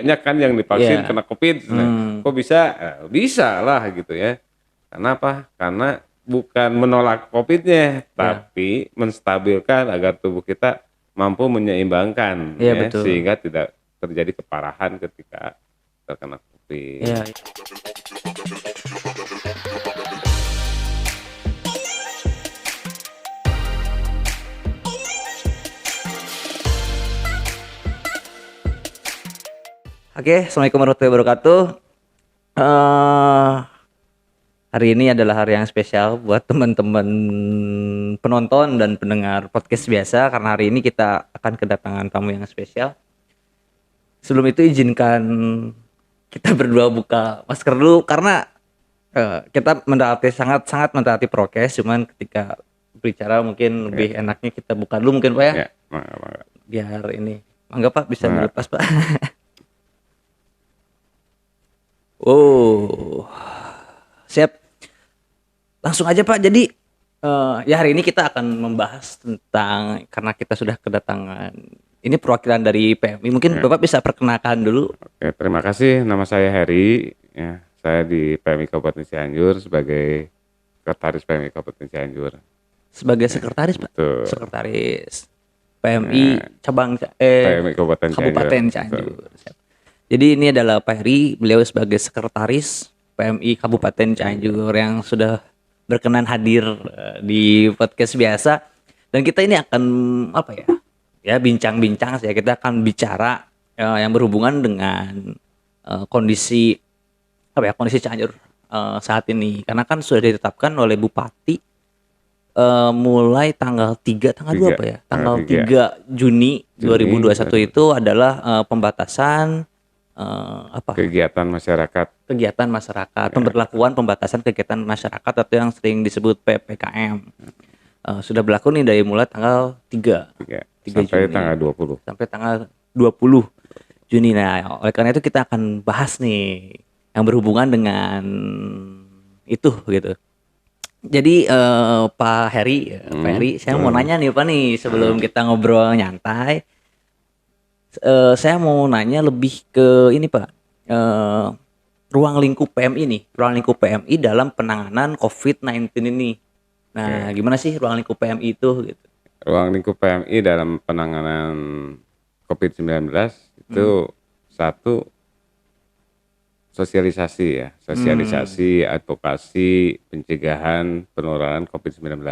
banyak kan yang divaksin Iya. kena COVID. Kok bisa? Bisa lah gitu ya. Karena apa? Karena bukan menolak COVID-nya, tapi menstabilkan agar tubuh kita mampu menyeimbangkan Iya, ya, betul. sehingga tidak terjadi keparahan ketika terkena COVID. Iya. Oke, Assalamualaikum warahmatullahi wabarakatuh. Hari ini adalah hari yang spesial buat teman-teman penonton dan pendengar podcast biasa, karena hari ini kita akan kedatangan tamu yang spesial. Sebelum itu izinkan kita berdua buka masker dulu, karena kita sangat mentaati prokes. Cuman ketika berbicara mungkin lebih enaknya kita buka dulu mungkin Pak ya. Ya, mangga. Biar ini. Mangga Pak, bisa dilepas Pak. Oh, siap. Langsung aja Pak. Jadi ya hari ini kita akan membahas tentang, karena kita sudah kedatangan ini perwakilan dari PMI. Mungkin Bapak bisa perkenalkan dulu. Oke, terima kasih. Nama saya Heri. Ya, saya di PMI Kabupaten Cianjur sebagai sekretaris PMI Kabupaten Cianjur. Sebagai sekretaris Pak. Betul. Sekretaris PMI cabang PMI Kabupaten Cianjur. Jadi ini adalah Pak Heri, beliau sebagai sekretaris PMI Kabupaten Cianjur yang sudah berkenan hadir di podcast biasa. Dan kita ini akan apa ya? Ya bincang-bincang saja. Kita akan bicara yang berhubungan dengan kondisi Cianjur saat ini. Karena kan sudah ditetapkan oleh Bupati mulai tanggal 3 berapa ya? Tanggal 3 Juni 2021 itu adalah pembatasan kegiatan masyarakat, pembatasan kegiatan masyarakat atau yang sering disebut PPKM. Sudah berlaku nih dari mulai tanggal 3 sampai Juni, tanggal 20. sampai tanggal 20 Juni. Nah, oleh karena itu kita akan bahas nih yang berhubungan dengan itu gitu. Jadi Pak Heri, saya mau nanya nih Pak nih, sebelum kita ngobrol nyantai. Saya mau nanya lebih ke ini Pak, ruang lingkup PMI dalam penanganan COVID-19 ini. Nah, gimana sih ruang lingkup PMI itu gitu? Ruang lingkup PMI dalam penanganan COVID-19 itu satu, sosialisasi, advokasi, pencegahan penularan COVID-19.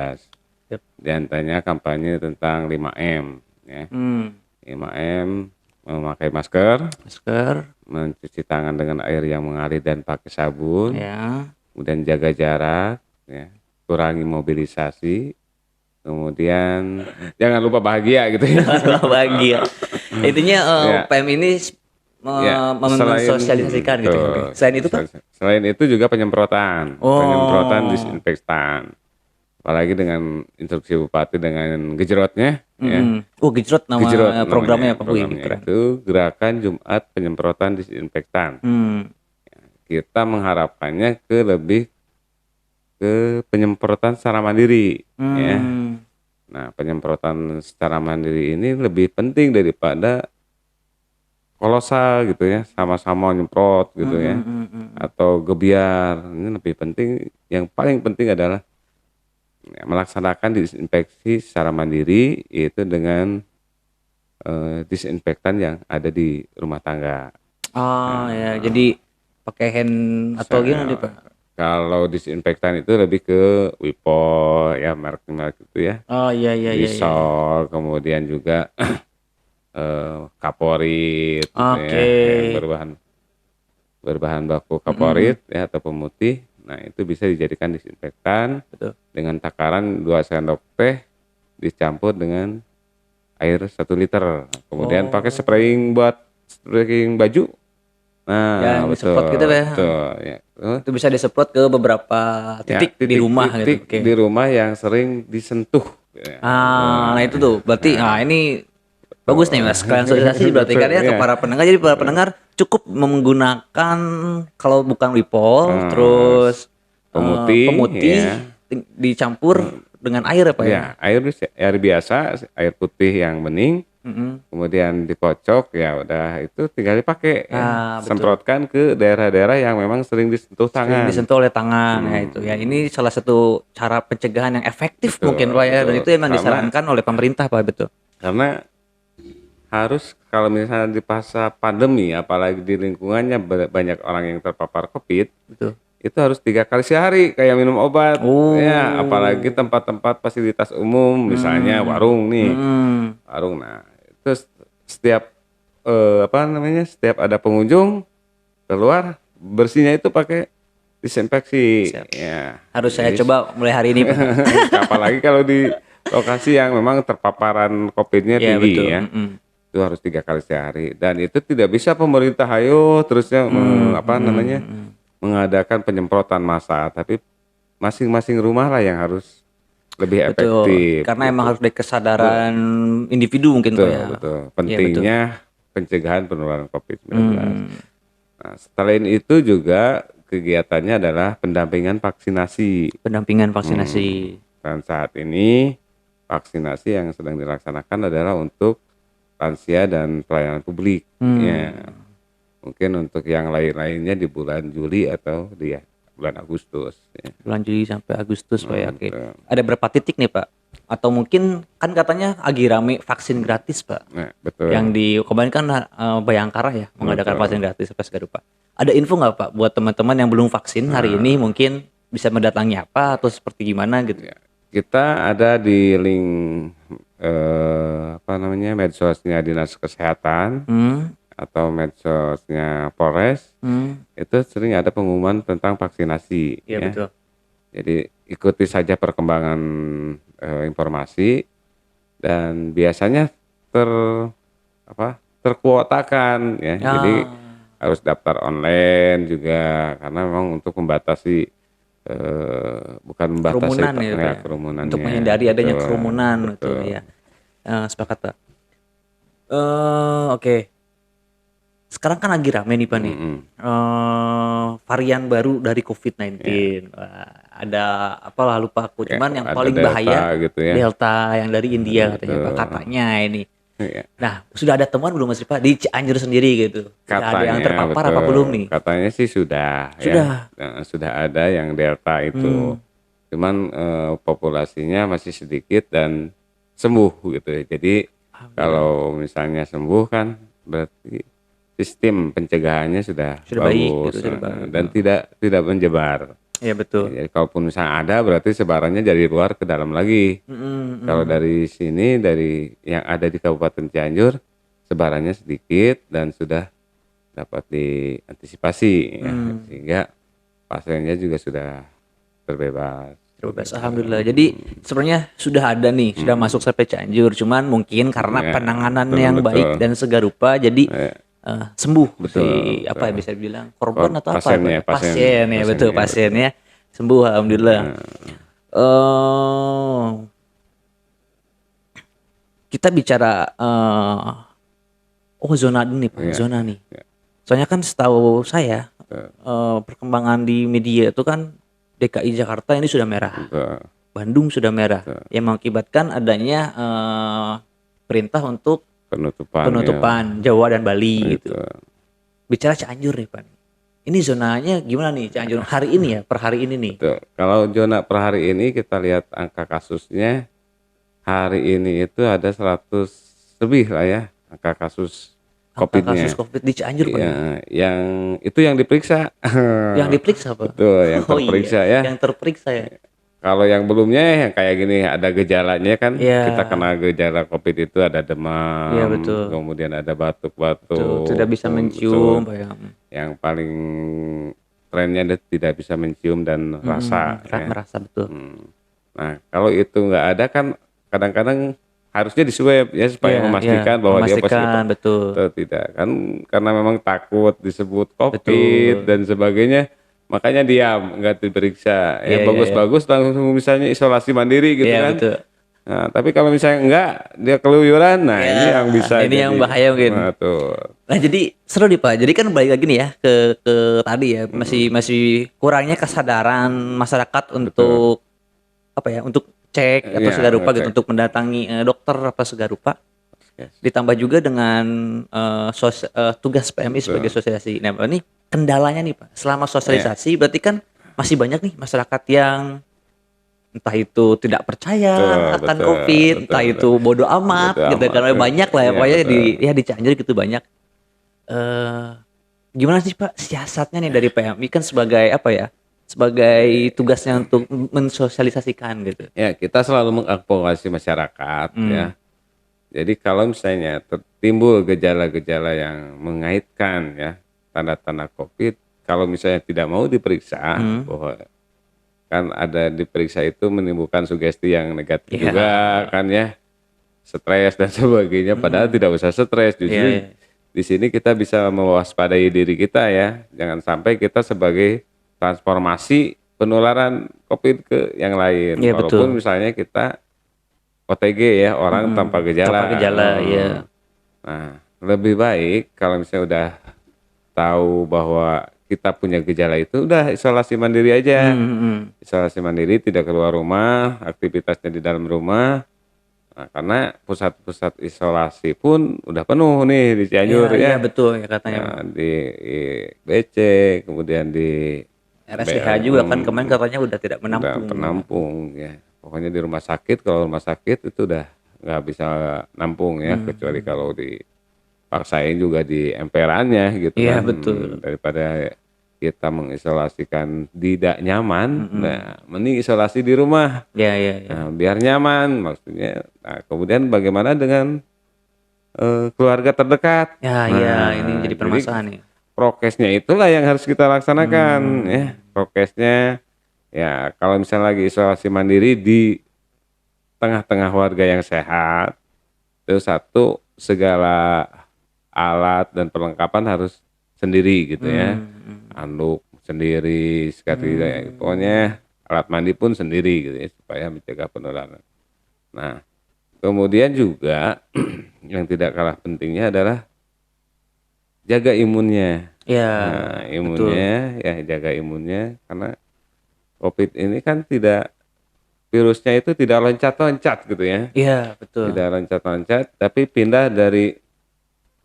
Di antaranya kampanye tentang 5M ya. 5M, memakai masker, mencuci tangan dengan air yang mengalir dan pakai sabun, kemudian jaga jarak, ya, kurangi mobilisasi, kemudian jangan lupa bahagia gitu ya. Bahagia. Intinya PM ini mensosialisasikan gitu. Selain itu Pak? Selain itu juga penyemprotan disinfektan. Apalagi dengan instruksi Bupati dengan gejrotnya ya. Gejrot programnya Pak. Itu gerakan Jumat penyemprotan disinfektan. Kita mengharapkannya lebih ke penyemprotan secara mandiri ya. Nah, penyemprotan secara mandiri ini lebih penting daripada kolosal gitu ya, sama-sama nyemprot gitu ya. Atau gebiar. Ini lebih penting, yang paling penting adalah melaksanakan disinfeksi secara mandiri, yaitu dengan disinfektan yang ada di rumah tangga. Ya, jadi pakai hand atau gimana Pak? Kalau disinfektan itu lebih ke Wipo ya, merek-merek itu ya. Iya. Lysol, kemudian juga Kaporit gitu ya, yang berbahan baku Kaporit ya, atau pemutih. Nah, itu bisa dijadikan disinfektan. Betul. Dengan takaran 2 sendok teh dicampur dengan air 1 liter. Kemudian pakai spraying baju. Nah, yang disemprot gitu ya. Betul, ya. Itu bisa disemprot ke beberapa titik di rumah gitu. Di rumah yang sering disentuh. Nah itu tuh berarti ini bagus nih Mas. Kalian sosialisasi berarti kan ya ke para pendengar. Jadi para pendengar cukup menggunakan, kalau bukan Wipo, terus pemutih dicampur dengan air apa ya? Air biasa, air putih yang bening, kemudian dikocok, ya udah itu tinggal dipakai ya. Betul. Semprotkan ke daerah-daerah yang memang sering disentuh Sering tangan. disentuh oleh tangan ya itu ya. Ini salah satu cara pencegahan yang efektif Betul, mungkin Pak ya, dan betul. itu emang disarankan oleh pemerintah Pak, betul. Karena harus kalau misalnya di masa pandemi, apalagi di lingkungannya banyak orang yang terpapar COVID, Betul. itu harus 3 kali sehari kayak minum obat. Ya, Oh. apalagi tempat-tempat fasilitas umum, misalnya warung nih. Warung. Nah, itu setiap setiap ada pengunjung keluar, bersihnya itu pakai disinfeksi. Siap. Ya. Harus saya Jadi, coba mulai hari ini Pak. apalagi kalau di lokasi yang memang terpaparan COVID-nya Iya tinggi betul. ya. Itu harus 3 kali sehari, dan itu tidak bisa pemerintah terusnya mengadakan penyemprotan massal, tapi masing-masing rumah lah yang harus lebih Betul. efektif Karena gitu. emang harus dari kesadaran individu mungkin Pak ya. Betul. Iya, Pentingnya pencegahan penularan COVID-19. Nah, selain itu juga kegiatannya adalah pendampingan vaksinasi. Pendampingan vaksinasi. Dan saat ini vaksinasi yang sedang dilaksanakan adalah untuk lansia dan pelayanan publik. Ya. Mungkin untuk yang lain-lainnya di bulan Juli atau di bulan Agustus. Ya. Bulan Juli sampai Agustus Pak ya. Oke. Betul. Ada berapa titik nih Pak? Atau mungkin kan katanya lagi rame vaksin gratis Pak. Nah, betul. Yang di kemarin kan Bayangkara ya mengadakan vaksin gratis apa Segarupa. Ada info nggak Pak buat teman-teman yang belum vaksin hari ini, mungkin bisa mendatangi apa atau seperti gimana gitu? Ya. Kita ada di link medsosnya Dinas Kesehatan atau medsosnya Polres. Itu sering ada pengumuman tentang vaksinasi. Iya betul. Jadi ikuti saja perkembangan informasi, dan biasanya terkuotakan ya. Jadi harus daftar online juga, karena memang untuk membatasi bukan membatasi kerumunannya, untuk menghindari adanya kerumunan. Betul ya. Sepakat Pak. Oke. Sekarang kan lagi rame nih Pak nih, varian baru dari COVID-19. Ada apalah lupa aku, cuman yang paling Delta, bahaya gitu ya. Delta yang dari India katanya Pak, katanya ini. Nah, sudah ada temuan belum Mas Pak di Cianjur sendiri gitu? Sudah ada yang terpapar apa belum nih? Katanya sih sudah. Ya. Sudah ada yang Delta itu. Cuman populasinya masih sedikit dan sembuh gitu ya. Jadi kalau misalnya sembuh kan berarti sistem pencegahannya sudah bagus, baik gitu, dan tidak menyebar. Iya betul. Jadi kalaupun misalnya ada, berarti sebarannya dari luar ke dalam lagi. Kalau dari sini, dari yang ada di Kabupaten Cianjur, sebarannya sedikit dan sudah dapat diantisipasi ya. Sehingga pasiennya juga sudah terbebas. Alhamdulillah. Jadi sebenarnya sudah ada nih, sudah masuk sampai Cianjur. Cuman mungkin karena penanganan yang baik dan segarupa, jadi sembuh. Betul. Apa ya bisa dibilang korban atau pasiennya, apa? Pasien ya betul, pasiennya sembuh alhamdulillah. Kita bicara zona ini Pak, zona nih. Soalnya kan setahu saya perkembangan di media itu kan DKI Jakarta ini sudah merah. Bandung sudah merah. Yang mengakibatkan adanya perintah untuk penutupan Jawa dan Bali gitu. Bicara Cianjur nih Pak. Ini zonanya gimana nih Cianjur hari ini ya, per hari ini nih? Betul. Kalau zona per hari ini kita lihat angka kasusnya hari ini itu ada 100 lebih lah ya angka kasus COVID-nya. Kasus COVID di Cianjur Pak. Yang itu yang diperiksa. Yang diperiksa Pak. Betul, yang terperiksa ya. Yang terperiksa ya. Kalau yang belumnya yang kayak gini ada gejalanya kan, kita kena gejala COVID itu ada demam, kemudian ada batuk-batuk, tidak bisa mencium, yang paling trennya tidak bisa mencium dan merasa betul. Nah kalau itu nggak ada kan kadang-kadang harusnya diswab ya supaya memastikan bahwa dia positif atau tidak kan, karena memang takut disebut COVID dan sebagainya. Makanya diam, nggak diperiksa. Bagus-bagus langsung misalnya isolasi mandiri gitu kan. Betul. Nah, tapi kalau misalnya enggak, dia keluyuran, ini yang bisa. Ini yang bahaya mungkin. Nah, jadi seru nih Pak. Jadi kan balik lagi nih ya ke tadi ya, masih kurangnya kesadaran masyarakat untuk untuk cek atau segala rupa gitu, untuk mendatangi dokter apa segala rupa. Yes. Ditambah juga dengan tugas PMI sebagai sosialisasi. Nah, ini kendalanya nih Pak, selama sosialisasi berarti kan masih banyak nih masyarakat yang entah itu tidak percaya akan Betul, COVID, betul, entah betul. itu bodoh amat Bodo gitu amat, kan, banyak lah ya iya, pokoknya betul. di Cianjur gitu banyak. Eh Gimana sih Pak siasatnya nih dari PMI kan sebagai apa ya? Sebagai tugasnya untuk mensosialisasikan gitu. Ya, kita selalu mengadvokasi masyarakat ya. Jadi kalau misalnya timbul gejala-gejala yang mengaitkan ya tanda-tanda COVID, kalau misalnya tidak mau diperiksa, bahwa kan ada diperiksa itu menimbulkan sugesti yang negatif Iya, juga kan ya, stres dan sebagainya. Padahal tidak usah stres, iya, justru iya. di sini kita bisa mewaspadai diri kita ya, jangan sampai kita sebagai transformasi penularan COVID ke yang lain. Iya Walaupun betul. misalnya kita OTG ya, orang tanpa Tanpa gejala. gejala, iya. Nah, lebih baik kalau misalnya udah tahu bahwa kita punya gejala itu, udah isolasi mandiri aja. Isolasi mandiri, tidak keluar rumah, aktivitasnya di dalam rumah. Nah, karena pusat-pusat isolasi pun udah penuh nih di Iya, Cianjur iya ya. betul ya katanya Nah, Pak. di BC, kemudian di RSCH juga kan kemarin katanya udah tidak udah menampung. penampung ya. Pokoknya di rumah sakit, kalau rumah sakit itu udah nggak bisa nampung ya, kecuali kalau dipaksain juga di emperannya gitu Iya kan. betul. Daripada kita mengisolasikan tidak nyaman, nah mending isolasi di rumah. Iya, iya, iya. Nah, biar nyaman maksudnya. Nah, kemudian bagaimana dengan keluarga terdekat? Ya, iya ini jadi permasalahan nih. Prokesnya itulah yang harus kita laksanakan ya. Prokesnya ya, kalau misalnya lagi isolasi mandiri di tengah-tengah warga yang sehat, itu satu, segala alat dan perlengkapan harus sendiri gitu ya. Handuk sendiri, sekali pokoknya alat mandi pun sendiri gitu ya, supaya mencegah penularan. Nah, kemudian juga yang tidak kalah pentingnya adalah jaga imunnya. Iya, Nah, betul. imunnya ya, jaga imunnya, karena COVID ini kan virusnya itu tidak loncat-loncat gitu ya. Iya, betul. Tidak loncat-loncat, tapi pindah dari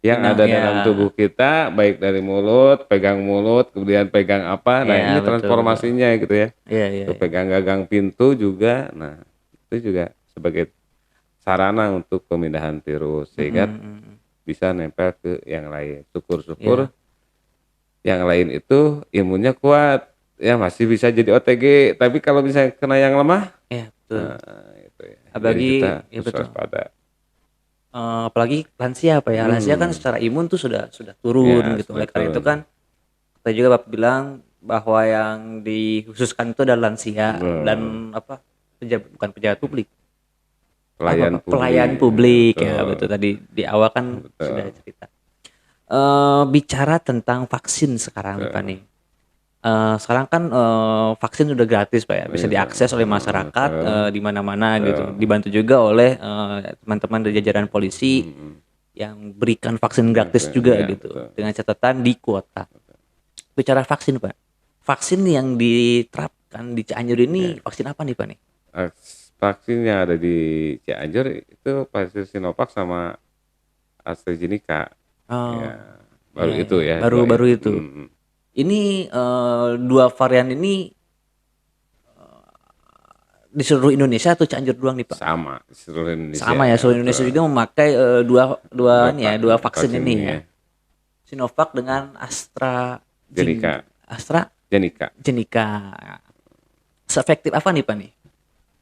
yang Pindah ada ya. dalam tubuh kita, baik dari mulut, pegang mulut, kemudian pegang apa. Nah, Iya, ini betul, betul. transformasinya gitu ya. Iya, iya, Ke iya. pegang gagang pintu juga. Nah, itu juga sebagai sarana untuk pemindahan virus, sehingga bisa nempel ke yang lain. Syukur-syukur Iya. yang lain itu imunnya kuat, ya masih bisa jadi OTG. Tapi kalau misalnya kena yang lemah, Iya, betul. nah itu ya. Jadi Apalagi kita ya harus betul. waspada. Apalagi lansia apa ya? Lansia kan secara imun tuh sudah turun Ya, gitu. sudah Oleh karena itu turun. kan tadi juga Bapak bilang bahwa yang dikhususkan itu adalah lansia dan apa? Bukan pejabat publik. Pelayan publik. Pelayan publik ya Betul. betul, tadi di awal kan Betul. sudah cerita. Bicara tentang vaksin sekarang nih Pak nih. Sekarang kan vaksin udah gratis Pak ya, bisa Iya, diakses oleh masyarakat betul. di mana-mana gitu. Dibantu juga oleh teman-teman dari jajaran polisi yang berikan vaksin gratis juga Iya, gitu. betul. Dengan catatan di kuota. Bicara vaksin Pak. Vaksin yang diterapkan di Cianjur ini vaksin apa nih Pak nih? Vaksin yang ada di Cianjur itu vaksin Sinovac sama AstraZeneca. Oh, Ya, baru iya, itu iya. ya. Baru dua itu. Ini dua varian ini di seluruh Indonesia atau Cianjur doang nih Pak? Sama seluruh Indonesia. Sama ya, seluruh Indonesia betul. juga memakai dua vaksin ini ya. ya. Sinovac dengan Zeneca. AstraZeneca. Seefektif apa nih Pak nih?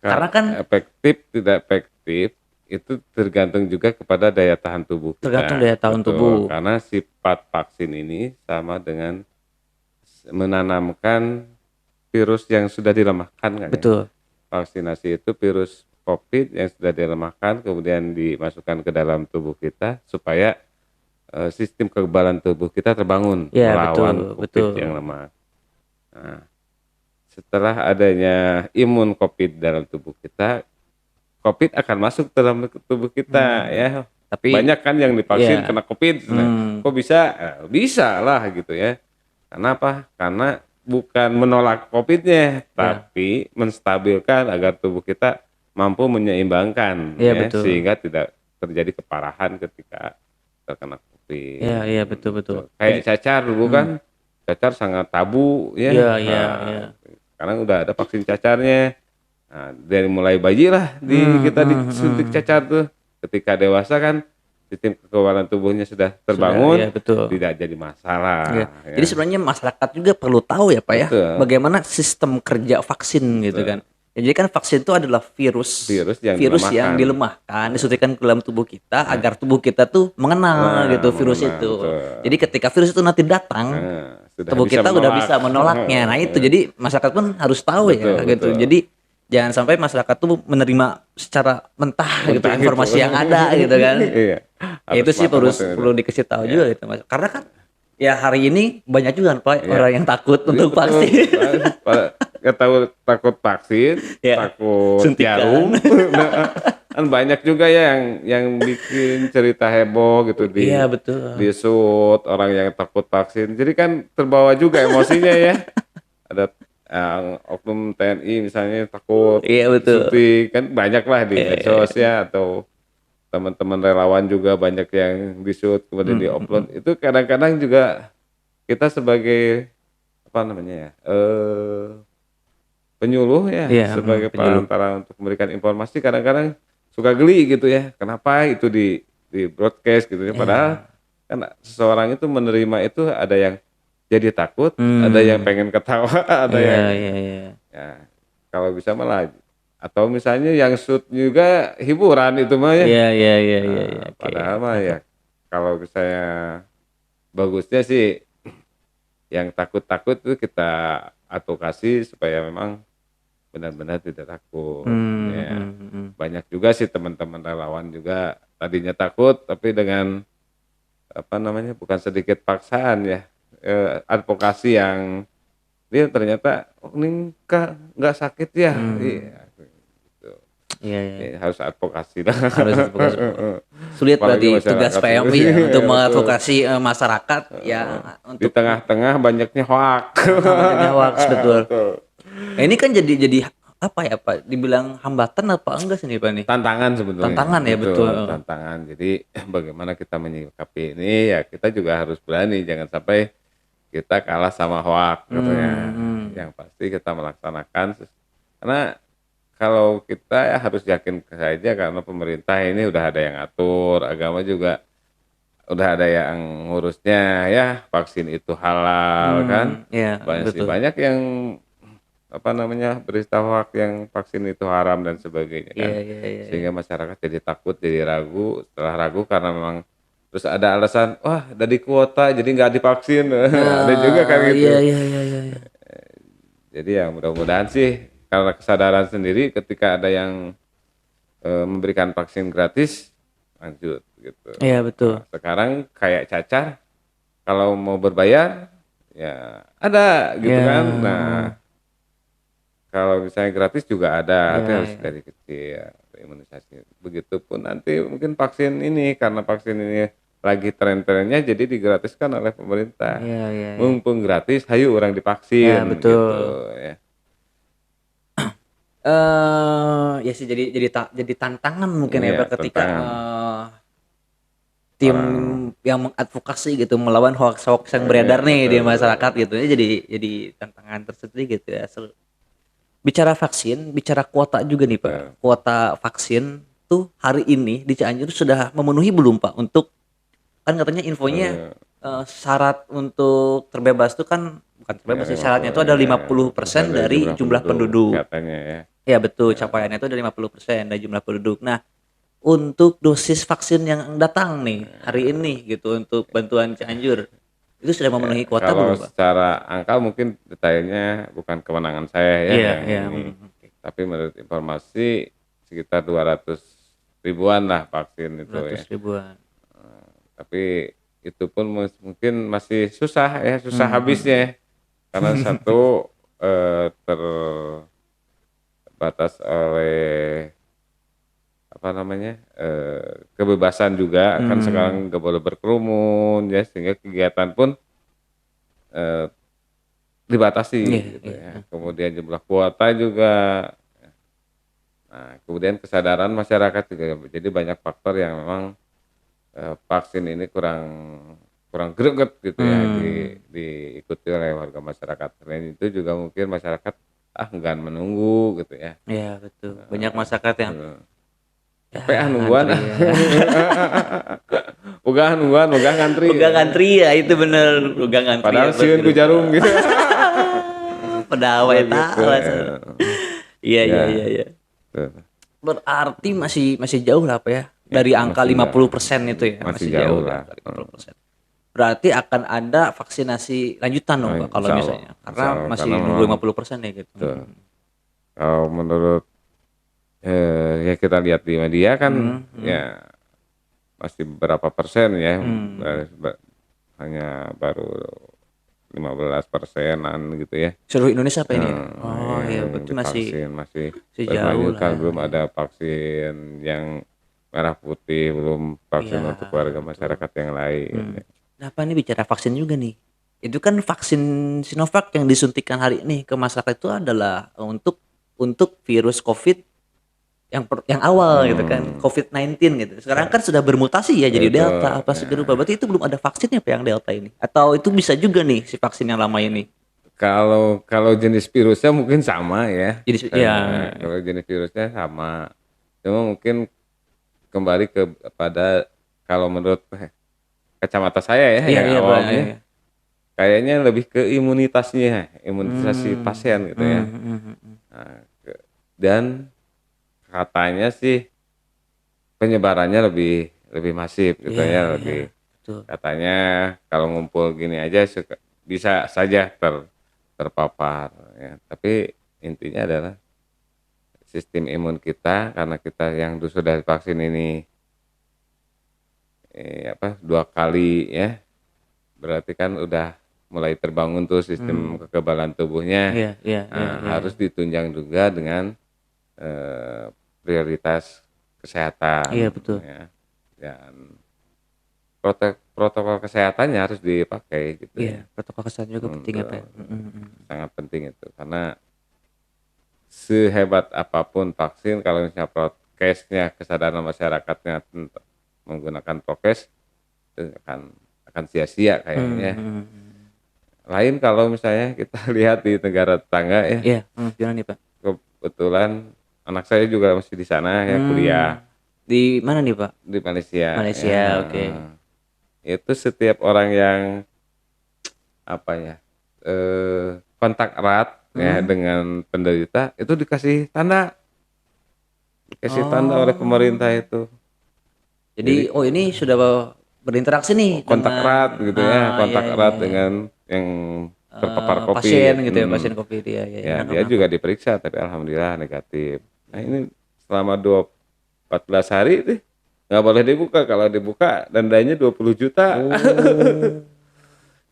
Karena kan efektif tidak efektif itu tergantung juga kepada daya tahan tubuh kita. tergantung daya tahan Betul, tubuh. karena sifat vaksin ini sama dengan menanamkan virus yang sudah dilemahkan kan ya. Betul. Vaksinasi itu virus COVID yang sudah dilemahkan kemudian dimasukkan ke dalam tubuh kita supaya sistem kekebalan tubuh kita terbangun Ya, melawan COVID betul. yang lemah. Nah, setelah adanya imun COVID dalam tubuh kita, COVID akan masuk dalam tubuh kita ya. Tapi Banyak kan yang divaksin iya. kena COVID. Nah, kok bisa? Bisa lah gitu ya. Kenapa? Karena bukan menolak COVID-nya, tapi menstabilkan agar tubuh kita mampu menyeimbangkan Iya, ya, betul. sehingga tidak terjadi keparahan ketika terkena COVID. Iya, iya, betul, betul. Kayak cacar dulu kan, cacar sangat tabu ya. Iya, iya, iya. Sekarang udah ada vaksin cacarnya. Nah, dari mulai bayi lah kita disuntik cacar tuh. Ketika dewasa kan sistem kekebalan tubuhnya sudah Sudah, terbangun, iya, betul. tidak jadi masalah. Iya. Ya. Jadi sebenarnya masyarakat juga perlu tahu ya Pak ya, Betul. bagaimana sistem kerja vaksin gitu kan. Ya, jadi kan vaksin itu adalah virus yang dilemahkan, disuntikkan ke dalam tubuh kita agar tubuh kita tuh mengenal gitu virus itu. betul. Jadi ketika virus itu nanti datang, Sudah tubuh bisa kita udah menolak. bisa menolaknya. Nah itu jadi masyarakat pun harus tahu ya gitu. Betul. Jadi jangan sampai masyarakat tuh menerima secara mentah gitu Mentah informasi gitu. yang ada gitu kan. Iya. Ya, itu sih perlu matang-matang perlu dikasih tahu juga gitu Mas. Karena kan ya hari ini banyak juga Pak orang yang takut untuk vaksin. Nggak tahu takut vaksin, Ya, takut suntikan. jarum. Nah, kan banyak juga ya yang bikin cerita heboh gitu Iya, betul. di shoot orang yang takut vaksin. Jadi kan terbawa juga emosinya ya. Ada oknum TNI misalnya takut Iya, betul. suntik, kan banyak lah di medsos ya, atau teman-teman relawan juga banyak yang di-shoot kemudian di-upload. Itu kadang-kadang juga kita sebagai apa namanya ya, penyuluh ya, Iya, sebagai penyuluh. perantara untuk memberikan informasi, kadang-kadang suka geli gitu ya, kenapa itu di broadcast gitu ya, padahal kan seseorang itu menerima itu ada yang jadi takut, ada yang pengen ketawa, ada Iya, yang iya, iya. ya kalau bisa malah, atau misalnya yang shoot juga hiburan itu mah ya. Iya, iya, iya, iya, iya. Oke. Padahal mah ya kalau misalnya bagusnya sih yang takut-takut itu kita advokasi supaya memang benar-benar tidak takut. Ya. Banyak juga sih teman-teman relawan juga tadinya takut, tapi dengan apa namanya, bukan sedikit paksaan ya, advokasi yang dia ternyata, oh ini nggak sakit ya. Iya, gitu. Iya, iya. Ya, harus advokasi lah. Harus advokasi. Sulit Apalagi berarti tugas masyarakat. PMI ya Iya, untuk betul. mengadvokasi masyarakat ya Di untuk tengah-tengah banyaknya hoak. namanya hoax betul. Betul. Nah, ini kan jadi apa ya Pak? Dibilang hambatan apa enggak sih nih Pak nih? Tantangan sebetulnya. Tantangan ya, betul. Tantangan. Jadi bagaimana kita menyikapi ini ya, kita juga harus berani, jangan sampai kita kalah sama hoak katanya. Yang pasti kita melaksanakan karena kalau kita ya harus yakin saja, karena pemerintah ini udah ada yang atur, agama juga udah ada yang ngurusnya ya, vaksin itu halal kan. Iya, betul. Banyak yang apa namanya, berita hoak yang vaksin itu haram dan sebagainya kan. Iya, iya, iya. Sehingga masyarakat jadi takut, jadi ragu, setelah ragu karena memang terus ada alasan, wah dari kuota jadi nggak divaksin. Ada juga kan gitu. Iya, iya, iya, iya. Jadi ya mudah-mudahan sih karena kesadaran sendiri, ketika ada yang memberikan vaksin gratis, lanjut gitu. Iya, betul. Nah, sekarang kayak cacar, kalau mau berbayar ya ada gitu Iya. kan. Nah, kalau misalnya gratis juga ada, itu Iya, harus iya. dari kecil imunisasi. Begitupun nanti mungkin vaksin ini, karena vaksin ini lagi tren-trennya, jadi digratiskan oleh pemerintah. Iya, iya, iya. Mumpung gratis, hayu orang divaksin. Ya, betul. Gitu, ya. Ya sih jadi tantangan mungkin ya Iya, Pak, ketika tantangan. tim yang mengadvokasi gitu melawan hoax-hoax yang beredar nih di masyarakat gitu. Ini jadi tantangan tersendiri gitu ya. Bicara vaksin, bicara kuota juga nih Pak. Kuota vaksin tuh hari ini di Cianjur sudah memenuhi belum Pak? Untuk kan katanya infonya syarat untuk terbebas tuh kan bukan terbebas sih, syaratnya itu ada 50% dari jumlah penduduk. Katanya ya. Ya betul, capaiannya itu ada 50% dari jumlah penduduk. Nah, untuk dosis vaksin yang datang nih hari ini gitu untuk bantuan Cianjur itu sudah memenuhi kuota Kalau belum Pak? secara angka mungkin detailnya bukan kewenangan saya ya. Iya, yang iya. ini. Tapi menurut informasi sekitar 200 ribuan lah vaksin itu 200 ya. ribuan. Tapi itu pun mungkin masih susah ya, susah habisnya. Karena satu terbatas oleh apa namanya, kebebasan juga, kan sekarang nggak boleh berkerumun ya, sehingga kegiatan pun dibatasi gitu ya. Kemudian jumlah kuota juga. Nah, kemudian kesadaran masyarakat juga. Jadi banyak faktor yang memang vaksin ini kurang kurang greget gitu ya diikuti oleh warga masyarakat. Selain itu juga mungkin masyarakat enggan menunggu gitu ya. Iya betul. Banyak masyarakat yang Capek nungguan. ngantri ya. Uga nungguan, uga ngantri. Udah ngantri ya itu bener. Udah ngantri. Padahal ya, sieun ku jarum gitu. Pedawai Gitu. Iya iya Ya. iya iya. Tuh. Berarti masih jauh lah Pak ya. Dari angka masih 50% itu ya. masih jauh lah. dari angka 50%. Berarti akan ada vaksinasi lanjutan dong Pak kalau Insya Allah. misalnya. Karena Insya Allah, masih karena nunggu memang 50% ya gitu. Tuh. Kalau menurut ya kita lihat di media kan ya masih berapa persen ya, hanya baru 15%-an gitu ya. Seluruh Indonesia apa ini ya? Oh iya yang berarti masih masih jauh berlanjutkan, lah. belum ada vaksin yang merah putih, belum vaksin Iya, untuk warga masyarakat yang lain. Kenapa ini bicara vaksin juga nih? Itu kan vaksin Sinovac yang disuntikan hari ini ke masyarakat itu adalah untuk virus COVID yang awal gitu kan, COVID-19 gitu. Sekarang kan sudah bermutasi ya jadi Betul. Delta apa segala rupa. Berarti itu belum ada vaksinnya Pak yang Delta ini? Atau itu bisa juga nih si vaksin yang lama ini? Kalau jenis virusnya mungkin sama ya. Jadi ya Kalau jenis virusnya sama. Cuma mungkin kembali kepada kalau menurut kacamata saya ya iya yang iya Pak. awamnya Iya. kayaknya lebih ke imunisasi pasien gitu ya. Nah, dan katanya sih penyebarannya lebih masif gitu Iya, ya, iya, lebih betul. katanya kalau ngumpul gini aja bisa saja terpapar ya. Tapi intinya adalah sistem imun kita karena kita yang sudah divaksin ini 2 kali ya, berarti kan udah mulai terbangun tuh sistem kekebalan tubuhnya. Iya, iya, iya, Nah, iya. harus ditunjang juga dengan prioritas kesehatan Iya, betul. ya. Dan protokol kesehatannya harus dipakai gitu Iya, ya. protokol kesehatan juga penting ya, Pak. Ya? Sangat penting itu karena sehebat apapun vaksin kalau misalnya prokesnya, kesadaran masyarakatnya menggunakan prokes itu akan sia-sia kayaknya. Lain kalau misalnya kita lihat di negara tetangga ya, Iya, gimana nih Pak? kebetulan anak saya juga masih di sana ya kuliah Di mana nih Pak? di Malaysia. Malaysia, ya. oke. Itu setiap orang yang kontak erat ya dengan penderita itu dikasih tanda oleh pemerintah itu. Jadi ini sudah berinteraksi nih Kontak dengan erat gitu ya, kontak iya, erat iya. dengan yang terpapar COVID. Pasien gitu ya, pasien COVID ya. Ya, dia juga diperiksa tapi alhamdulillah negatif. Nah, ini selama 14 hari itu nggak boleh dibuka. Kalau dibuka dendanya 20 juta.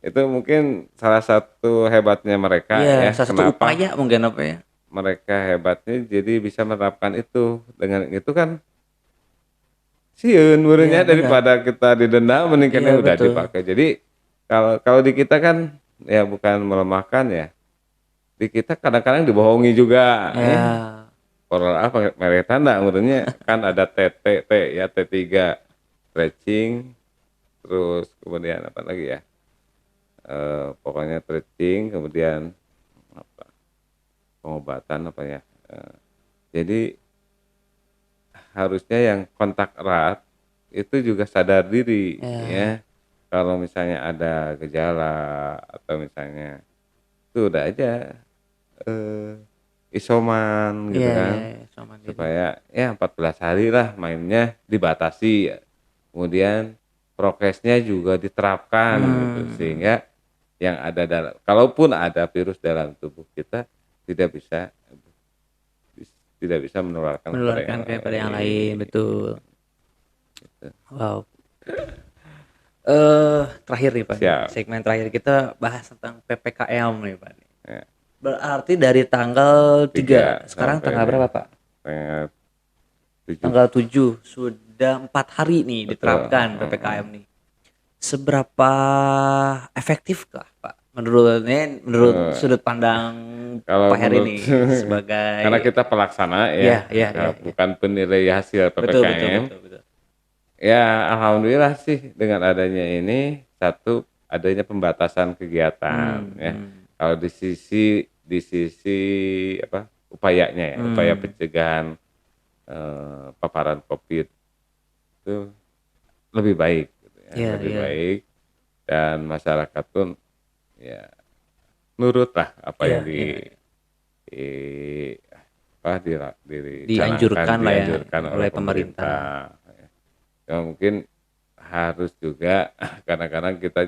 Itu mungkin salah satu hebatnya mereka Iya, ya. salah satu Kenapa upaya mungkin apa ya? mereka hebatnya jadi bisa menerapkan itu. Dengan itu kan sieun Iya, meureunnya benar. daripada kita didenda mending Iya, udah betul. dipakai. Jadi kalau di kita kan ya bukan melemahkan ya. Di kita kadang-kadang dibohongi juga ya. Ya. Orang apa merek tanda menurutnya kan ada TT ya T3 stretching terus kemudian apa lagi ya pokoknya stretching kemudian apa pengobatan apa ya jadi harusnya yang kontak erat itu juga sadar diri ya kalau misalnya ada gejala atau misalnya itu udah aja isoman gitu kan supaya ya 14 hari lah mainnya dibatasi kemudian prokesnya juga diterapkan gitu sehingga yang ada kalaupun ada virus dalam tubuh kita tidak bisa menularkan Kepada yang lain betul gitu. Wow. Terakhir nih Pak, segmen terakhir kita bahas tentang PPKM nih Pak. Ya. Berarti dari tanggal 3 sekarang tanggal berapa Pak? Tanggal 7 sudah 4 hari nih diterapkan PPKM nih. Seberapa efektifkah Pak menurut sudut pandang Kalau Pak Heri menurut nih sebagai karena kita pelaksana Iya, ya, bukan penilai hasil betul betul PPKM. betul betul. Ya, alhamdulillah sih dengan adanya ini satu adanya pembatasan kegiatan ya. Kalau di sisi apa upayanya ya, upaya pencegahan paparan COVID itu lebih baik gitu ya, Iya lebih iya. baik dan masyarakat pun ya nurut lah apa Iya yang iya. di apa Dianjurkan lah ya dianjurkan oleh oleh pemerintah. pemerintah. Ya, mungkin harus juga kadang-kadang kita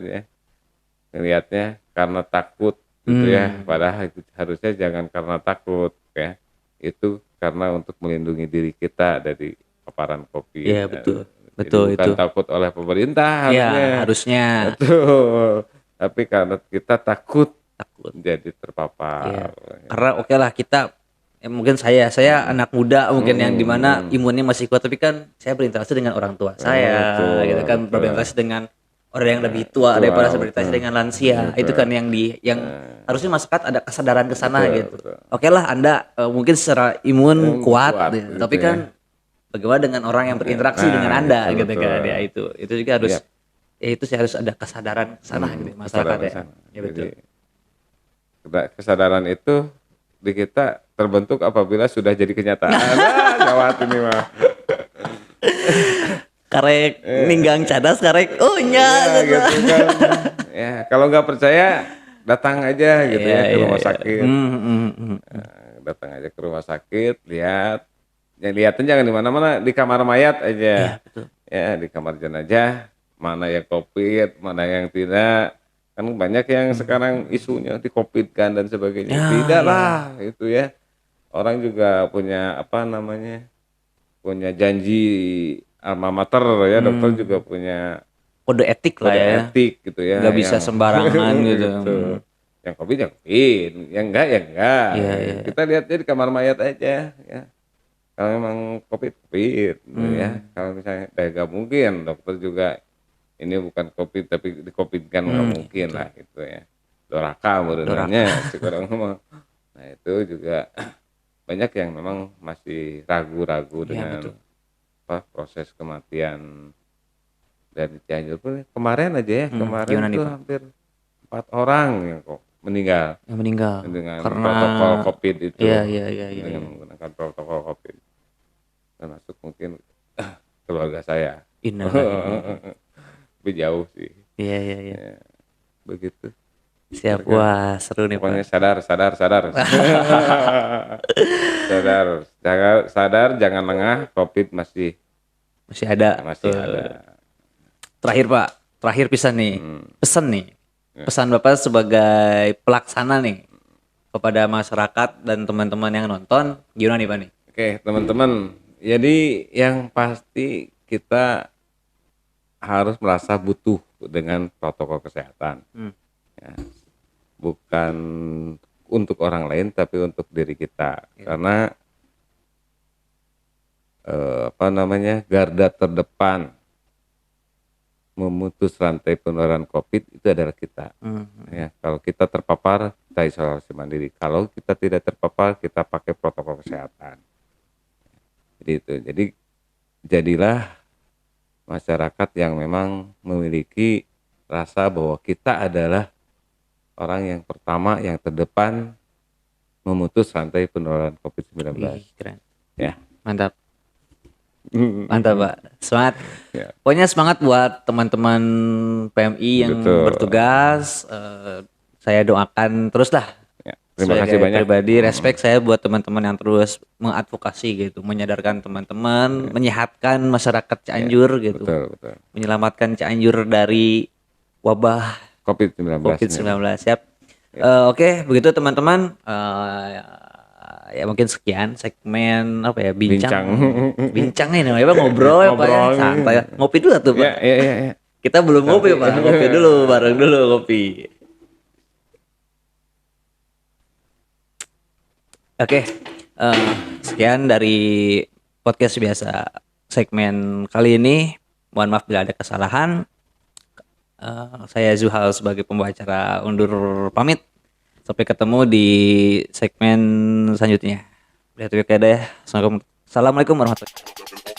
ngelihatnya karena takut gitu ya, padahal harusnya jangan karena takut ya, itu karena untuk melindungi diri kita dari paparan COVID. Iya betul. Jadi Betul bukan itu. takut oleh pemerintah Iya, harusnya, harusnya betul, tapi karena kita takut takut. jadi terpapar. Iya. Karena oke lah kita mungkin saya anak muda mungkin yang dimana imunnya masih kuat, tapi kan saya berinteraksi dengan orang tua saya Betul, gitu kan, betul. berinteraksi dengan orang yang lebih tua daripada saya berinteraksi dengan lansia. Betul. Itu kan yang harusnya masyarakat ada kesadaran ke sana Betul, gitu. betul. Oke lah Anda mungkin secara imun kuat kuat gitu, gitu tapi ya. kan bagaimana dengan orang yang berinteraksi Nah, dengan Anda gitu, gitu kan betul. ya, itu juga harus Yap. ya itu sih harus ada kesadaran ke sana gitu masyarakat ya. Kesadaran. Ya betul. Jadi, kesadaran itu di kita terbentuk apabila sudah jadi kenyataan. Gawat ini mah. Karek ninggang cadas karek Ya, gitu kan. Ya, kalau nggak percaya datang aja gitu ya ke rumah sakit. Datang aja ke rumah sakit, lihat. Yang lihatnya jangan di mana-mana, di kamar mayat aja. Iya, betul. Ya, di kamar jenazah, mana yang COVID, mana yang tidak. Kan banyak yang sekarang isunya di COVID kan dan sebagainya. Ya, Tidak iya. lah, itu ya. Orang juga punya apa namanya? Punya janji alma mater ya, dokter juga punya Kode etik lah kode ya. etik gitu ya. Nggak bisa sembarangan gitu. Yang COVID ya COVID, yang enggak ya enggak. Iya, Ya. iya. Kita lihatnya di kamar mayat aja ya. Kalau memang COVID gitu ya. Kalau misalnya nggak mungkin dokter juga ini bukan COVID tapi di COVID kan nggak mungkin gitu. lah gitu ya. Doraka berenangnya si orang ngomong. Nah itu juga banyak yang memang masih ragu-ragu dengan betul. apa proses kematian dari Cianjur pun kemarin aja ya Gimana kemarin nih, tuh Pak? hampir 4 orang yang kok meninggal Yang meninggal dengan karena protokol COVID itu iya. dengan menggunakan protokol COVID termasuk mungkin keluarga saya lebih jauh sih Iya. ya, begitu Siap. Wah, seru nih, pokoknya Pak. sadar sadar jangan lengah COVID masih Ada. ada. Terakhir, Pak. Terakhir pisan nih. Pesan nih. Pesan Bapak sebagai pelaksana nih kepada masyarakat dan teman-teman yang nonton, gimana nih, Pak nih? Oke, teman-teman. Jadi yang pasti kita harus merasa butuh dengan protokol kesehatan. Ya, bukan untuk orang lain tapi untuk diri kita. Karena garda terdepan memutus rantai penularan COVID itu adalah kita. Ya, kalau kita terpapar, kita isolasi mandiri. Kalau kita tidak terpapar, kita pakai protokol kesehatan. Jadi itu. Jadi jadilah masyarakat yang memang memiliki rasa bahwa kita adalah orang yang pertama, yang terdepan memutus rantai penularan COVID-19. Wih, keren. Ya. Mantap. Mantap, Pak. Semangat. Ya. Pokoknya semangat buat teman-teman PMI yang Betul. bertugas. Saya doakan terus lah. Ya, terima Sebagai kasih banyak. pribadi, respect saya buat teman-teman yang terus mengadvokasi gitu, menyadarkan teman-teman, menyehatkan masyarakat Cianjur gitu, Betul. menyelamatkan Cianjur dari wabah COVID-19. Siap. Oke, begitu teman-teman. Ya mungkin sekian segmen apa ya bincang ini namanya ngobrol ya Pak ya, santai ngopi dulu tuh Pak. Ya. Kita belum ngopi Pak, ngopi dulu bareng dulu ngopi. Oke, sekian dari podcast biasa segmen kali ini. Mohon maaf bila ada kesalahan. Saya Zuhal sebagai pembawa undur pamit. Sampai ketemu di segmen selanjutnya. Lihat ya. Assalamualaikum warahmatullahi wabarakatuh.